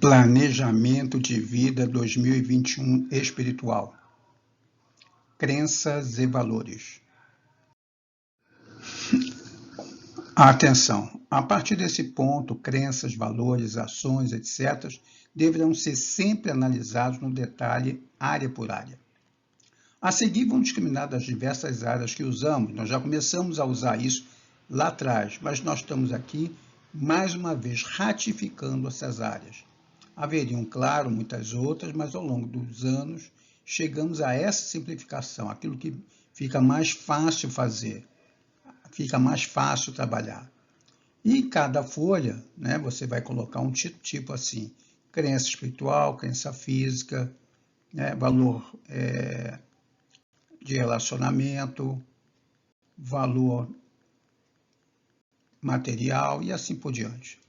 Planejamento de Vida 2021 Espiritual. Crenças e valores. Atenção! A partir desse ponto, crenças, valores, ações, etc., deverão ser sempre analisados no detalhe, área por área. A seguir vão discriminar das diversas áreas que usamos. Nós já começamos a usar isso lá atrás, mas nós estamos aqui, mais uma vez, ratificando essas áreas. Haveriam, claro, muitas outras, mas ao longo dos anos chegamos a essa simplificação, aquilo que fica mais fácil fazer, fica mais fácil trabalhar. E em cada folha, né, você vai colocar um tipo assim, crença espiritual, crença física, né, valor de relacionamento, valor material e assim por diante.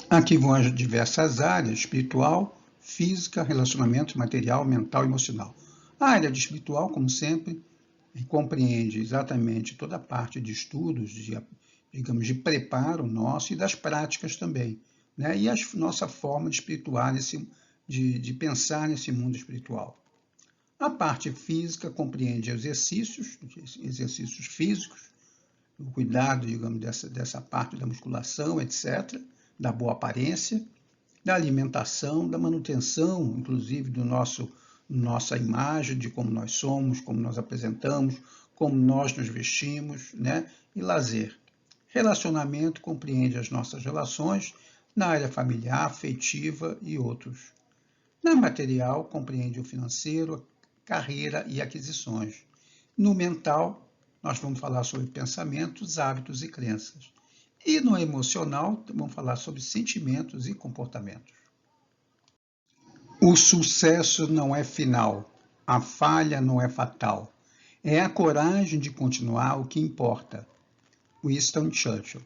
Aqui vão as diversas áreas: espiritual, física, relacionamento, material, mental e emocional. A área de espiritual, como sempre, compreende exatamente toda a parte de estudos, digamos, de preparo nosso e das práticas também, né? E a nossa forma de espirituar, de pensar nesse mundo espiritual. A parte física compreende exercícios físicos, o cuidado, digamos, dessa parte da musculação, etc., da boa aparência, da alimentação, da manutenção, inclusive, nossa imagem, de como nós somos, como nós apresentamos, como nós nos vestimos, né? E lazer. Relacionamento compreende as nossas relações na área familiar, afetiva e outros. Na material, compreende o financeiro, carreira e aquisições. No mental, nós vamos falar sobre pensamentos, hábitos e crenças. E no emocional, vamos falar sobre sentimentos e comportamentos. O sucesso não é final, a falha não é fatal. É a coragem de continuar o que importa. Winston Churchill.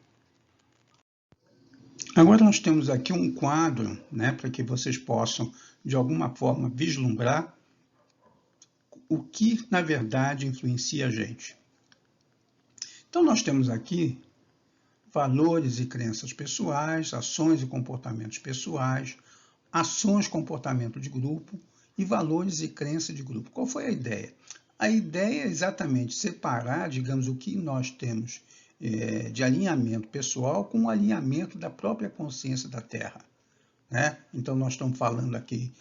Agora nós temos aqui um quadro, né, para que vocês possam, de alguma forma, vislumbrar o que, na verdade, influencia a gente. Então, nós temos aqui valores e crenças pessoais, ações e comportamentos pessoais, ações e comportamento de grupo e valores e crença de grupo. Qual foi a ideia? A ideia é exatamente separar, digamos, o que nós temos de alinhamento pessoal com o alinhamento da própria consciência da Terra, né? Então, nós estamos falando aqui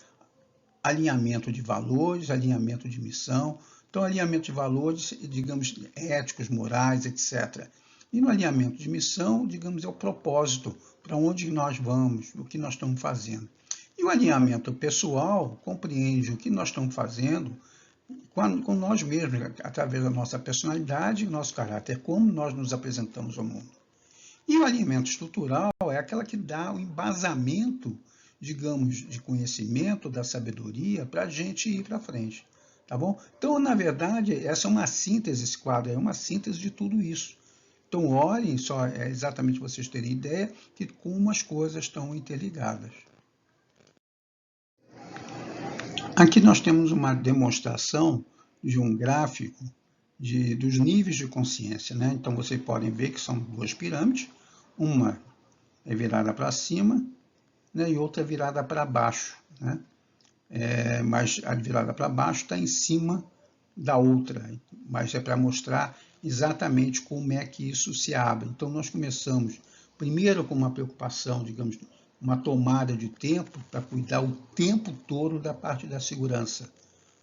alinhamento de valores, alinhamento de missão. Então, alinhamento de valores, digamos, éticos, morais, etc. E no alinhamento de missão, digamos, é o propósito, para onde nós vamos, o que nós estamos fazendo. E o alinhamento pessoal compreende o que nós estamos fazendo com nós mesmos, através da nossa personalidade e nosso caráter, como nós nos apresentamos ao mundo. E o alinhamento estrutural é aquela que dá o embasamento, digamos, de conhecimento, da sabedoria, para a gente ir para frente, tá bom? Então, na verdade, essa é uma síntese, esse quadro é uma síntese de tudo isso. Então, olhem só, é exatamente vocês terem ideia de como as coisas estão interligadas. Aqui nós temos uma demonstração de um gráfico dos níveis de consciência, né? Então, vocês podem ver que são duas pirâmides, uma é virada para cima, né, e outra virada para baixo, né? Mas a virada para baixo está em cima da outra, mas é para mostrar exatamente como é que isso se abre. Então, nós começamos primeiro com uma preocupação, digamos, uma tomada de tempo para cuidar o tempo todo da parte da segurança,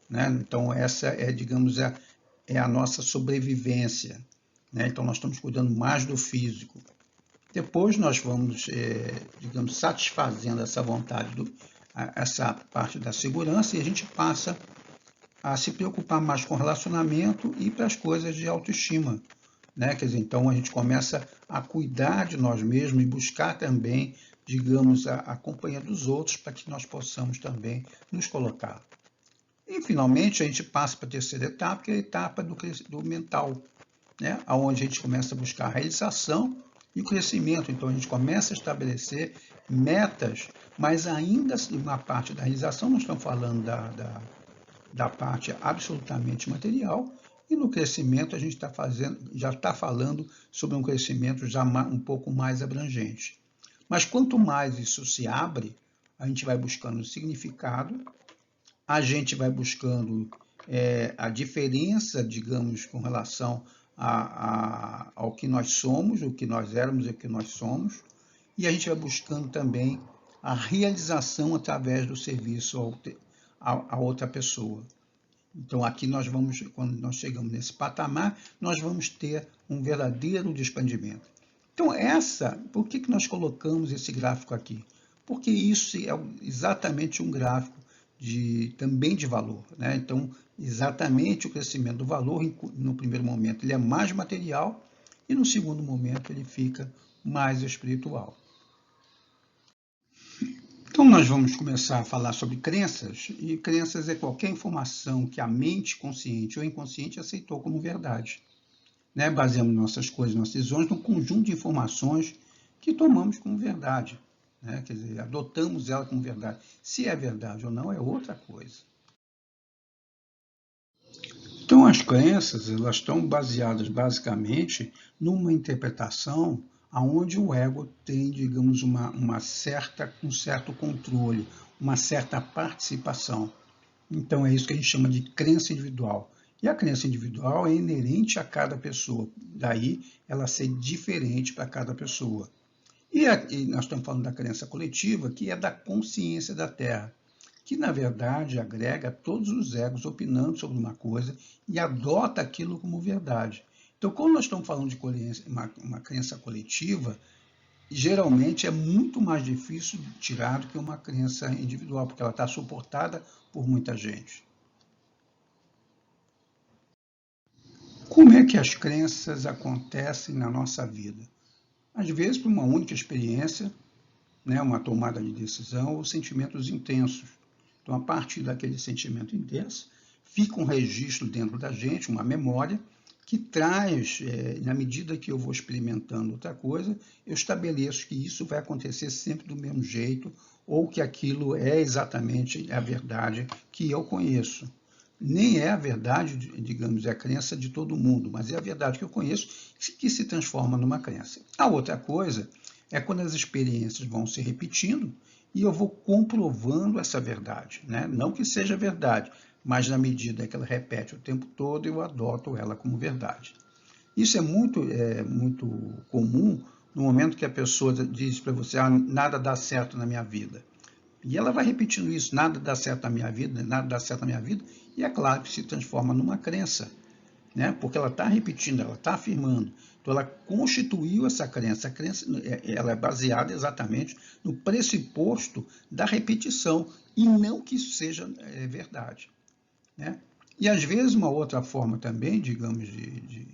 né? Então, essa é, digamos, é a nossa sobrevivência, né? Então, nós estamos cuidando mais do físico. Depois nós vamos, digamos, satisfazendo essa vontade, essa parte da segurança, e a gente passa a se preocupar mais com relacionamento e para as coisas de autoestima, né? Quer dizer, então a gente começa a cuidar de nós mesmos e buscar também, digamos, a companhia dos outros para que nós possamos também nos colocar. E, finalmente, a gente passa para a terceira etapa, que é a etapa do mental, né? Onde a gente começa a buscar a realização e o crescimento. Então, a gente começa a estabelecer metas, mas ainda na parte da realização, nós estamos falando da parte absolutamente material, e no crescimento a gente já está falando sobre um crescimento já um pouco mais abrangente. Mas quanto mais isso se abre, a gente vai buscando significado, a gente vai buscando a diferença, digamos, com relação ao que nós somos, o que nós éramos e o que nós somos, e a gente vai buscando também a realização através do serviço a outra pessoa. Então, aqui nós vamos, quando nós chegamos nesse patamar, nós vamos ter um verdadeiro expandimento. Então, por que nós colocamos esse gráfico aqui? Porque isso é exatamente um gráfico também de valor, né? Então, exatamente o crescimento do valor, no primeiro momento, ele é mais material e no segundo momento ele fica mais espiritual. Então, nós vamos começar a falar sobre crenças, e crenças é qualquer informação que a mente consciente ou inconsciente aceitou como verdade. Né? Baseamos nossas coisas, nossas decisões num conjunto de informações que tomamos como verdade. Né? Quer dizer, adotamos ela como verdade. Se é verdade ou não é outra coisa. Então, as crenças elas estão baseadas basicamente numa interpretação aonde o ego tem, digamos, um certo controle, uma certa participação. Então, é isso que a gente chama de crença individual. E a crença individual é inerente a cada pessoa, daí ela ser diferente para cada pessoa. E nós estamos falando da crença coletiva, que é da consciência da Terra, que na verdade agrega todos os egos opinando sobre uma coisa e adota aquilo como verdade. Então, quando nós estamos falando de uma crença coletiva, geralmente é muito mais difícil de tirar do que uma crença individual, porque ela está suportada por muita gente. Como é que as crenças acontecem na nossa vida? Às vezes, por uma única experiência, né, uma tomada de decisão ou sentimentos intensos. Então, a partir daquele sentimento intenso, fica um registro dentro da gente, uma memória, que traz, na medida que eu vou experimentando outra coisa, eu estabeleço que isso vai acontecer sempre do mesmo jeito, ou que aquilo é exatamente a verdade que eu conheço. Nem é a verdade, digamos, é a crença de todo mundo, mas é a verdade que eu conheço que se transforma numa crença. A outra coisa é quando as experiências vão se repetindo e eu vou comprovando essa verdade, né? Não que seja verdade, mas na medida que ela repete o tempo todo, eu adoto ela como verdade. Isso é muito comum no momento que a pessoa diz para você, nada dá certo na minha vida. E ela vai repetindo isso, nada dá certo na minha vida, nada dá certo na minha vida, e é claro que se transforma numa crença, né? Porque ela está repetindo, ela está afirmando. Então, ela constituiu essa crença. A crença ela é baseada exatamente no pressuposto da repetição, e não que isso seja verdade. Né? E, às vezes, uma outra forma também, digamos, de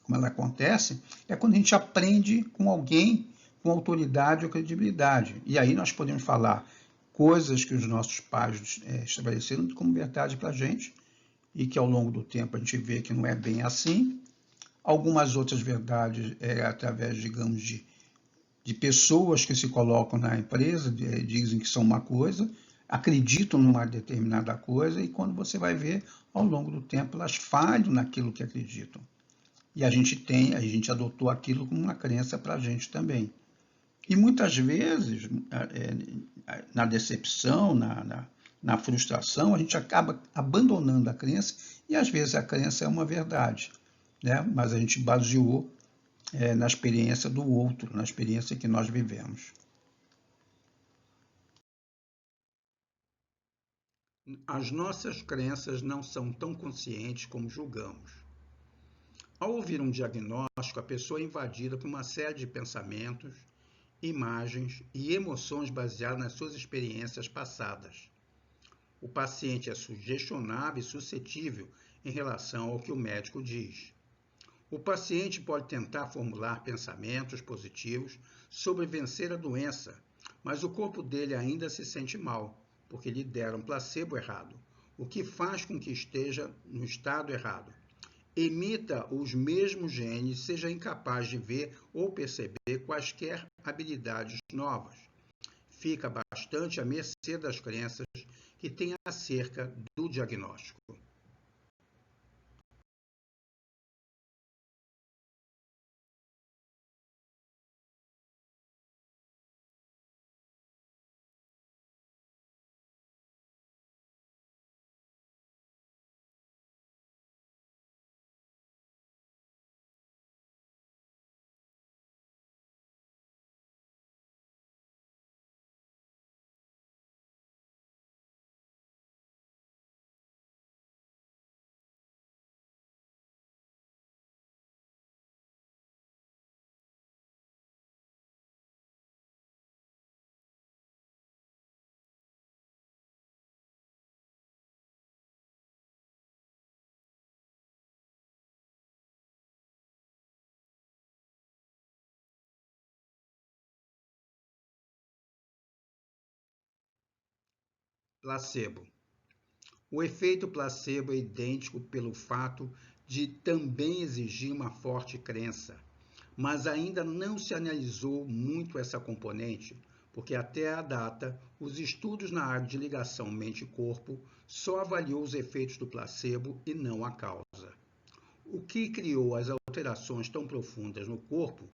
como ela acontece, é quando a gente aprende com alguém com autoridade ou credibilidade. E aí nós podemos falar coisas que os nossos pais estabeleceram como verdade para a gente, e que ao longo do tempo a gente vê que não é bem assim. Algumas outras verdades através, digamos, de pessoas que se colocam na empresa, dizem que são uma coisa, acreditam numa determinada coisa, e quando você vai ver, ao longo do tempo, elas falham naquilo que acreditam. E a gente adotou aquilo como uma crença para a gente também. E muitas vezes, na decepção, na frustração, a gente acaba abandonando a crença, e às vezes a crença é uma verdade, né? Mas a gente baseou na experiência do outro, na experiência que nós vivemos. As nossas crenças não são tão conscientes como julgamos. Ao ouvir um diagnóstico, a pessoa é invadida por uma série de pensamentos, imagens e emoções baseadas nas suas experiências passadas. O paciente é sugestionável e suscetível em relação ao que o médico diz. O paciente pode tentar formular pensamentos positivos sobre vencer a doença, mas o corpo dele ainda se sente mal, porque lhe deram placebo errado, o que faz com que esteja no estado errado. Emita os mesmos genes, seja incapaz de ver ou perceber quaisquer habilidades novas. Fica bastante à mercê das crenças que tem acerca do diagnóstico. Placebo. O efeito placebo é idêntico pelo fato de também exigir uma forte crença, mas ainda não se analisou muito essa componente, porque até a data, os estudos na área de ligação mente-corpo só avaliou os efeitos do placebo e não a causa. O que criou as alterações tão profundas no corpo?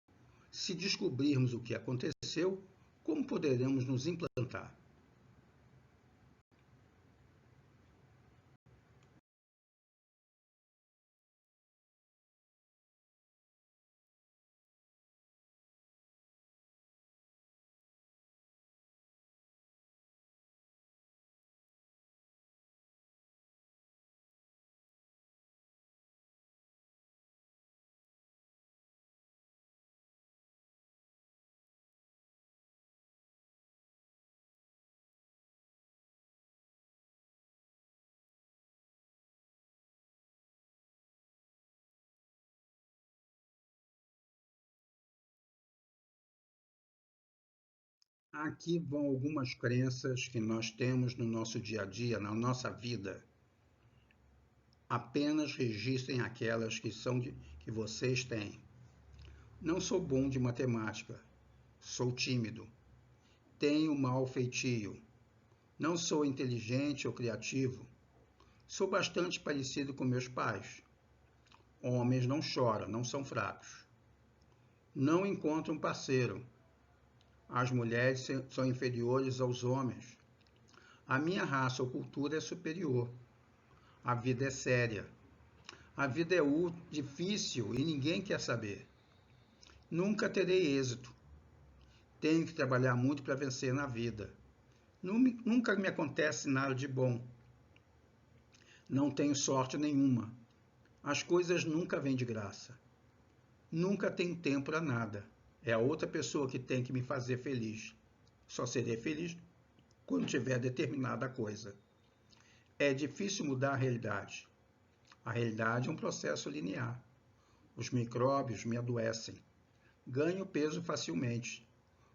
Se descobrirmos o que aconteceu, como poderemos nos implantar? Aqui vão algumas crenças que nós temos no nosso dia a dia, na nossa vida. Apenas registrem aquelas que vocês têm. Não sou bom de matemática. Sou tímido. Tenho mau feitio. Não sou inteligente ou criativo. Sou bastante parecido com meus pais. Homens não choram, não são fracos. Não encontro um parceiro. As mulheres são inferiores aos homens. A minha raça ou cultura é superior. A vida é séria. A vida é difícil e ninguém quer saber. Nunca terei êxito. Tenho que trabalhar muito para vencer na vida. Nunca me acontece nada de bom. Não tenho sorte nenhuma. As coisas nunca vêm de graça. Nunca tenho tempo para nada. É a outra pessoa que tem que me fazer feliz. Só serei feliz quando tiver determinada coisa. É difícil mudar a realidade. A realidade é um processo linear. Os micróbios me adoecem. Ganho peso facilmente.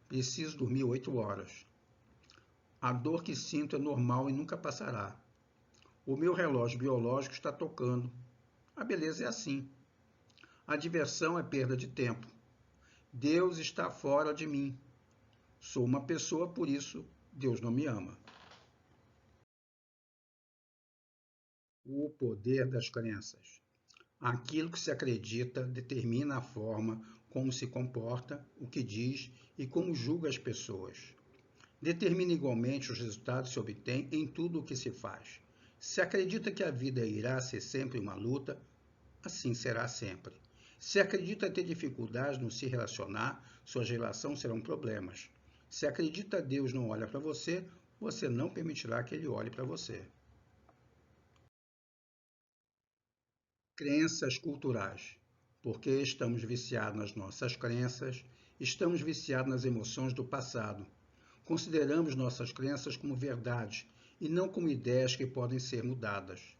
Preciso dormir 8 horas. A dor que sinto é normal e nunca passará. O meu relógio biológico está tocando. A beleza é assim. A diversão é perda de tempo. Deus está fora de mim. Sou uma pessoa, por isso Deus não me ama. O poder das crenças. Aquilo que se acredita determina a forma como se comporta, o que diz e como julga as pessoas. Determina igualmente os resultados que se obtém em tudo o que se faz. Se acredita que a vida irá ser sempre uma luta, assim será sempre. Se acredita ter dificuldades no se relacionar, suas relações serão problemas. Se acredita que Deus não olha para você, você não permitirá que Ele olhe para você. Crenças culturais. Porque estamos viciados nas nossas crenças, estamos viciados nas emoções do passado. Consideramos nossas crenças como verdade e não como ideias que podem ser mudadas.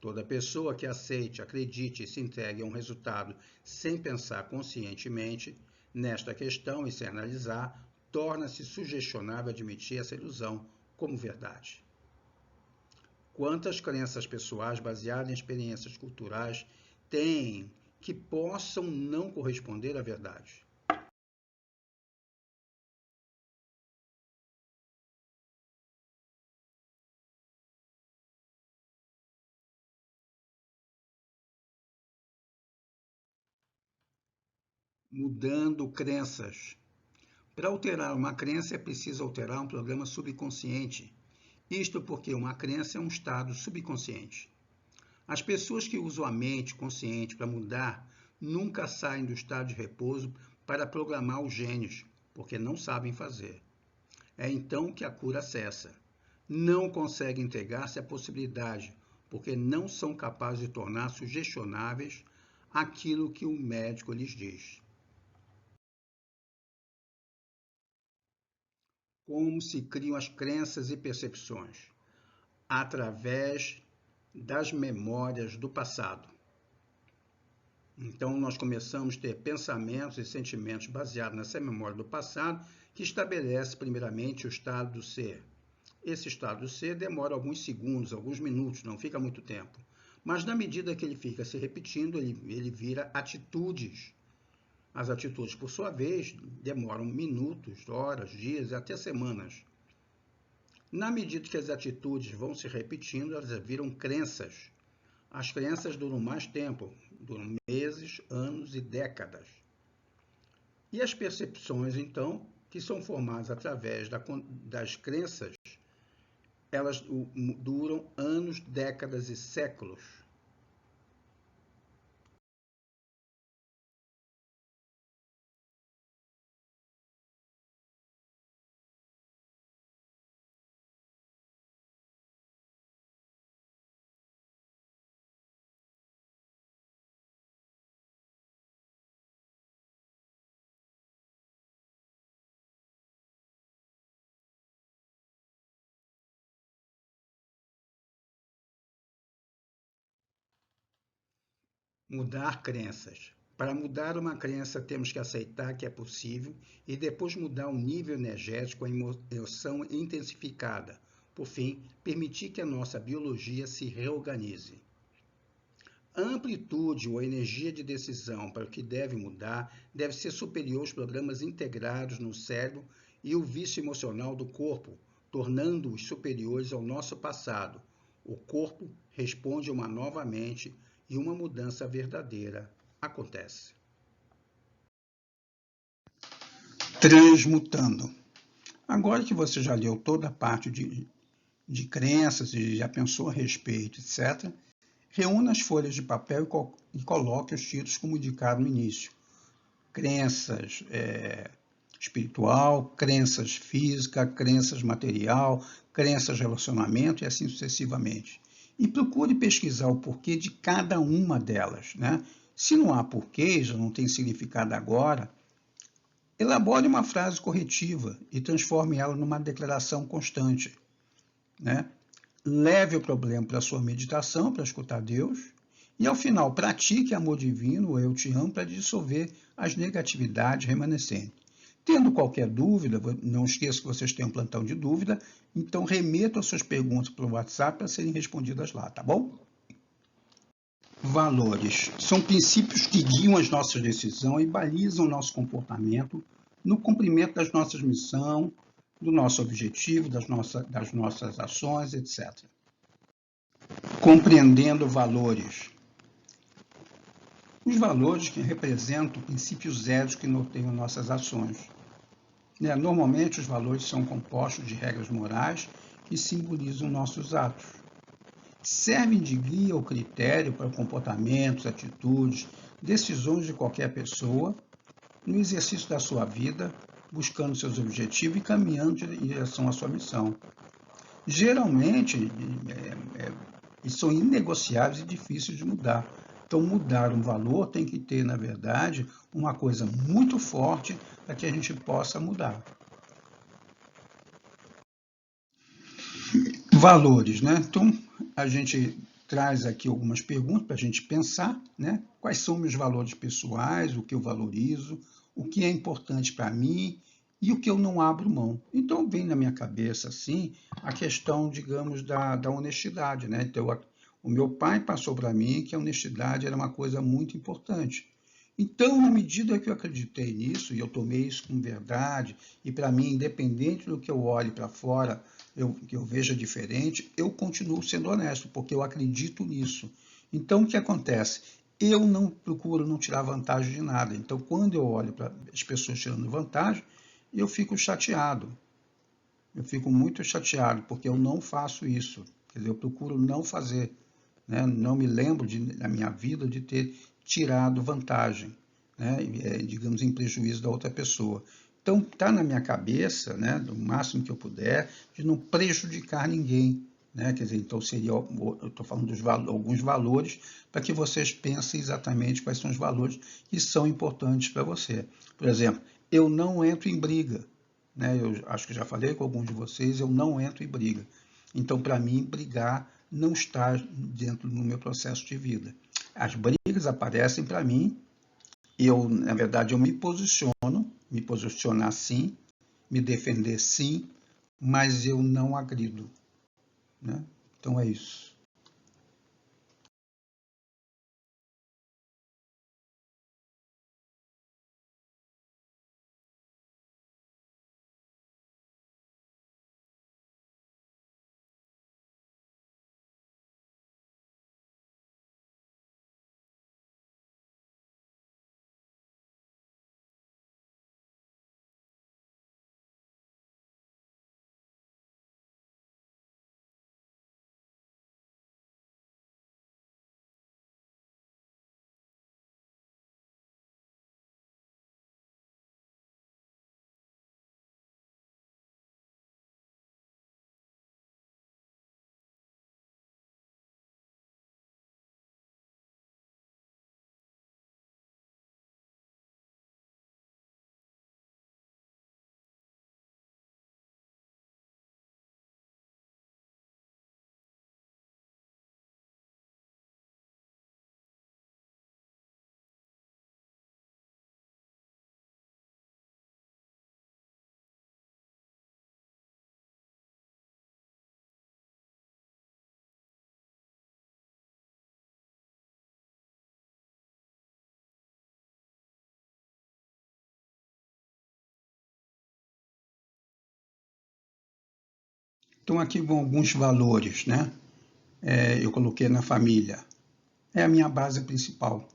Toda pessoa que aceite, acredite e se entregue a um resultado sem pensar conscientemente nesta questão e sem analisar, torna-se sugestionável a admitir essa ilusão como verdade. Quantas crenças pessoais baseadas em experiências culturais têm que possam não corresponder à verdade? Mudando crenças. Para alterar uma crença é preciso alterar um programa subconsciente. Isto porque uma crença é um estado subconsciente. As pessoas que usam a mente consciente para mudar nunca saem do estado de repouso para programar os genes, porque não sabem fazer. É então que a cura cessa. Não conseguem entregar-se à possibilidade, porque não são capazes de tornar sugestionáveis aquilo que o médico lhes diz. Como se criam as crenças e percepções? Através das memórias do passado. Então, nós começamos a ter pensamentos e sentimentos baseados nessa memória do passado, que estabelece, primeiramente, o estado do ser. Esse estado do ser demora alguns segundos, alguns minutos, não fica muito tempo. Mas, na medida que ele fica se repetindo, ele vira atitudes. As atitudes, por sua vez, demoram minutos, horas, dias e até semanas. Na medida que as atitudes vão se repetindo, elas viram crenças. As crenças duram mais tempo, duram meses, anos e décadas. E as percepções, então, que são formadas através das crenças, elas duram anos, décadas e séculos. Mudar crenças. Para mudar uma crença, temos que aceitar que é possível e depois mudar o nível energético, a emoção intensificada. Por fim, permitir que a nossa biologia se reorganize. A amplitude ou energia de decisão para o que deve mudar deve ser superior aos programas integrados no cérebro e o vício emocional do corpo, tornando-os superiores ao nosso passado. O corpo responde a uma nova mente e uma mudança verdadeira acontece. Transmutando. Agora que você já leu toda a parte de crenças e já pensou a respeito, etc., reúna as folhas de papel e coloque os títulos como indicado no início. Crenças espiritual, crenças física, crenças material, crenças relacionamento e assim sucessivamente. E procure pesquisar o porquê de cada uma delas, né? Se não há porquê, já não tem significado agora, elabore uma frase corretiva e transforme ela numa declaração constante, né? Leve o problema para a sua meditação, para escutar Deus, e ao final pratique amor divino, o eu te amo, para dissolver as negatividades remanescentes. Tendo qualquer dúvida, não esqueça que vocês têm um plantão de dúvida, então remeta as suas perguntas para o WhatsApp para serem respondidas lá, tá bom? Valores são princípios que guiam as nossas decisões e balizam o nosso comportamento no cumprimento das nossas missões, do nosso objetivo, das nossas ações, etc. Compreendendo valores. Os valores que representam princípios éticos que norteiam nossas ações. Normalmente, os valores são compostos de regras morais que simbolizam nossos atos. Servem de guia ou critério para comportamentos, atitudes, decisões de qualquer pessoa no exercício da sua vida, buscando seus objetivos e caminhando em direção à sua missão. Geralmente, são inegociáveis e difíceis de mudar. Então, mudar um valor tem que ter, na verdade, uma coisa muito forte para que a gente possa mudar. Valores, né? Então, a gente traz aqui algumas perguntas para a gente pensar, né? Quais são meus valores pessoais, o que eu valorizo, o que é importante para mim e o que eu não abro mão. Então, vem na minha cabeça, assim, a questão, digamos, da honestidade, né? Então, o meu pai passou para mim que a honestidade era uma coisa muito importante. Então, na medida que eu acreditei nisso, e eu tomei isso como verdade, e para mim, independente do que eu olhe para fora, que eu veja diferente, eu continuo sendo honesto, porque eu acredito nisso. Então, o que acontece? Eu não procuro não tirar vantagem de nada. Então, quando eu olho para as pessoas tirando vantagem, eu fico chateado. Eu fico muito chateado, porque eu não faço isso. Quer dizer, eu procuro não fazer. Né? Não me lembro na minha vida de ter tirado vantagem, né? Digamos, em prejuízo da outra pessoa. Então, está na minha cabeça, né, do máximo que eu puder, de não prejudicar ninguém. Né? Quer dizer, então seria, eu estou falando dos alguns valores para que vocês pensem exatamente quais são os valores que são importantes para você. Por exemplo, eu não entro em briga. Né? Eu acho que já falei com alguns de vocês, eu não entro em briga. Então, para mim, brigar não está dentro do meu processo de vida. As brigas aparecem para mim, na verdade, eu me posicionar sim, me defender sim, mas eu não agrido. Né? Então é isso. Então aqui vão alguns valores, né? Eu coloquei na família. É a minha base principal,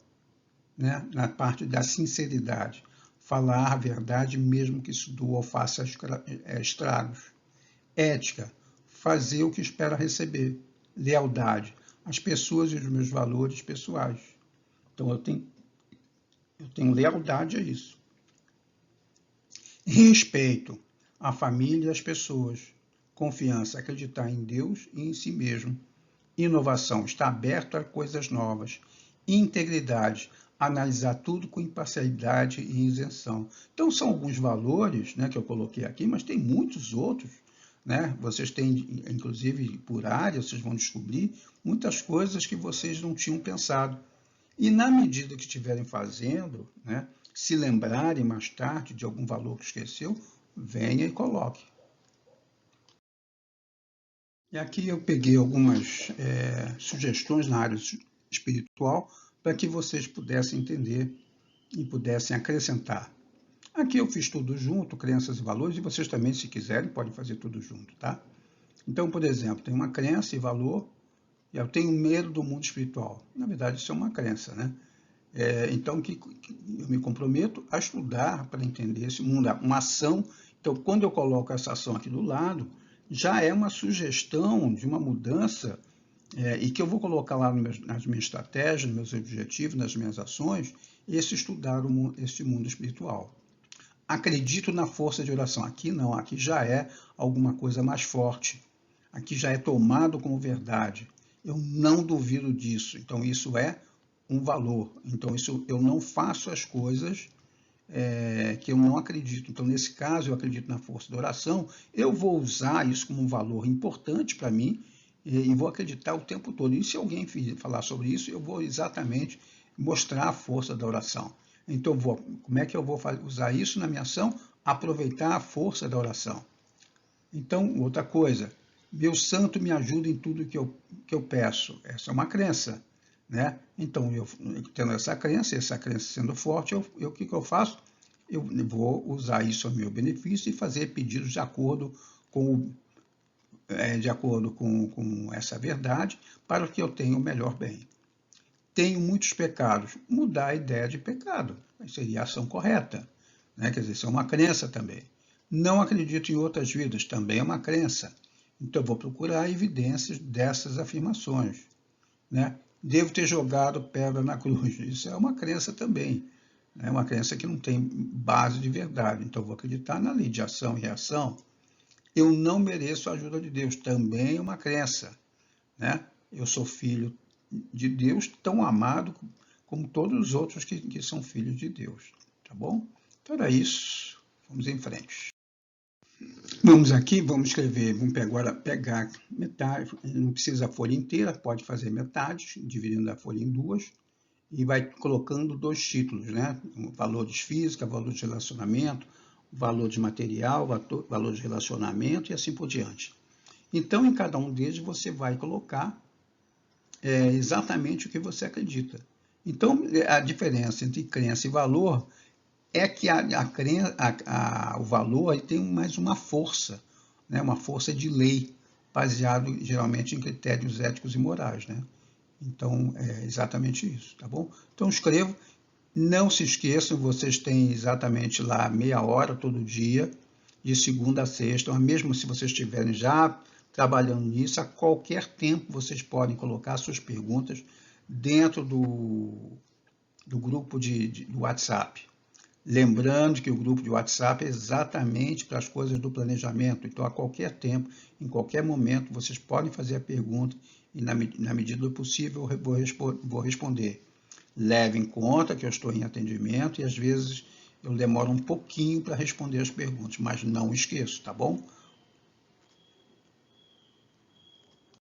né? Na parte da sinceridade. Falar a verdade mesmo que isso doa ou faça estragos. Ética, fazer o que espera receber. Lealdade, as pessoas e os meus valores pessoais. Então eu tenho lealdade a isso. Respeito, a família e as pessoas. Confiança, acreditar em Deus e em si mesmo. Inovação, estar aberto a coisas novas. Integridade, analisar tudo com imparcialidade e isenção. Então, são alguns valores, né, que eu coloquei aqui, mas tem muitos outros. Né? Vocês têm, inclusive, por área, vocês vão descobrir muitas coisas que vocês não tinham pensado. E na medida que estiverem fazendo, né, se lembrarem mais tarde de algum valor que esqueceu, venha e coloque. E aqui eu peguei algumas sugestões na área espiritual para que vocês pudessem entender e pudessem acrescentar. Aqui eu fiz tudo junto, crenças e valores, e vocês também, se quiserem, podem fazer tudo junto, tá? Então, por exemplo, tem uma crença e valor, e eu tenho medo do mundo espiritual. Na verdade, isso é uma crença, né? Então, eu me comprometo a estudar para entender esse mundo, uma ação. Então, quando eu coloco essa ação aqui do lado, já é uma sugestão de uma mudança e que eu vou colocar lá nas minhas estratégias, nos meus objetivos, nas minhas ações, esse estudar esse mundo espiritual. Acredito na força de oração. Aqui não, aqui já é alguma coisa mais forte. Aqui já é tomado como verdade. Eu não duvido disso. Então, isso é um valor. Então, isso eu não faço as coisas que eu não acredito. Então, nesse caso, eu acredito na força da oração. Eu vou usar isso como um valor importante para mim e vou acreditar o tempo todo. E se alguém falar sobre isso, eu vou exatamente mostrar a força da oração. Então, como é que eu vou usar isso na minha ação? Aproveitar a força da oração. Então, outra coisa, meu santo me ajuda em tudo que eu peço. Essa é uma crença, né? Então, eu tendo essa crença sendo forte, o que eu faço? Eu vou usar isso a meu benefício e fazer pedidos de acordo com essa verdade para que eu tenha o melhor bem. Tenho muitos pecados. Mudar a ideia de pecado. Seria a ação correta, né? Quer dizer, isso é uma crença também. Não acredito em outras vidas, também é uma crença. Então, eu vou procurar evidências dessas afirmações, né? Devo ter jogado pedra na cruz. Isso é uma crença também. É uma crença que não tem base de verdade. Então, eu vou acreditar na lei de ação e reação. Eu não mereço a ajuda de Deus. Também é uma crença, né? Eu sou filho de Deus, tão amado como todos os outros que são filhos de Deus. Tá bom? Então era isso. Vamos em frente. Vamos aqui, vamos escrever, vamos agora pegar metade, não precisa a folha inteira, pode fazer metade, dividindo a folha em duas, e vai colocando dois títulos, né? Valores física, valor de relacionamento, valor de material, valor de relacionamento e assim por diante. Então, em cada um deles, você vai colocar exatamente o que você acredita. Então, a diferença entre crença e valor é que o valor tem mais uma força, né? Uma força de lei, baseado geralmente em critérios éticos e morais, né? Então, é exatamente isso, tá bom? Então, escrevo. Não se esqueçam, vocês têm exatamente lá meia hora todo dia, de segunda a sexta, mesmo se vocês estiverem já trabalhando nisso, a qualquer tempo vocês podem colocar suas perguntas dentro do grupo do WhatsApp. Lembrando que o grupo de WhatsApp é exatamente para as coisas do planejamento, então a qualquer tempo, em qualquer momento, vocês podem fazer a pergunta e na medida do possível eu vou responder. Leve em conta que eu estou em atendimento e às vezes eu demoro um pouquinho para responder as perguntas, mas não esqueço, tá bom?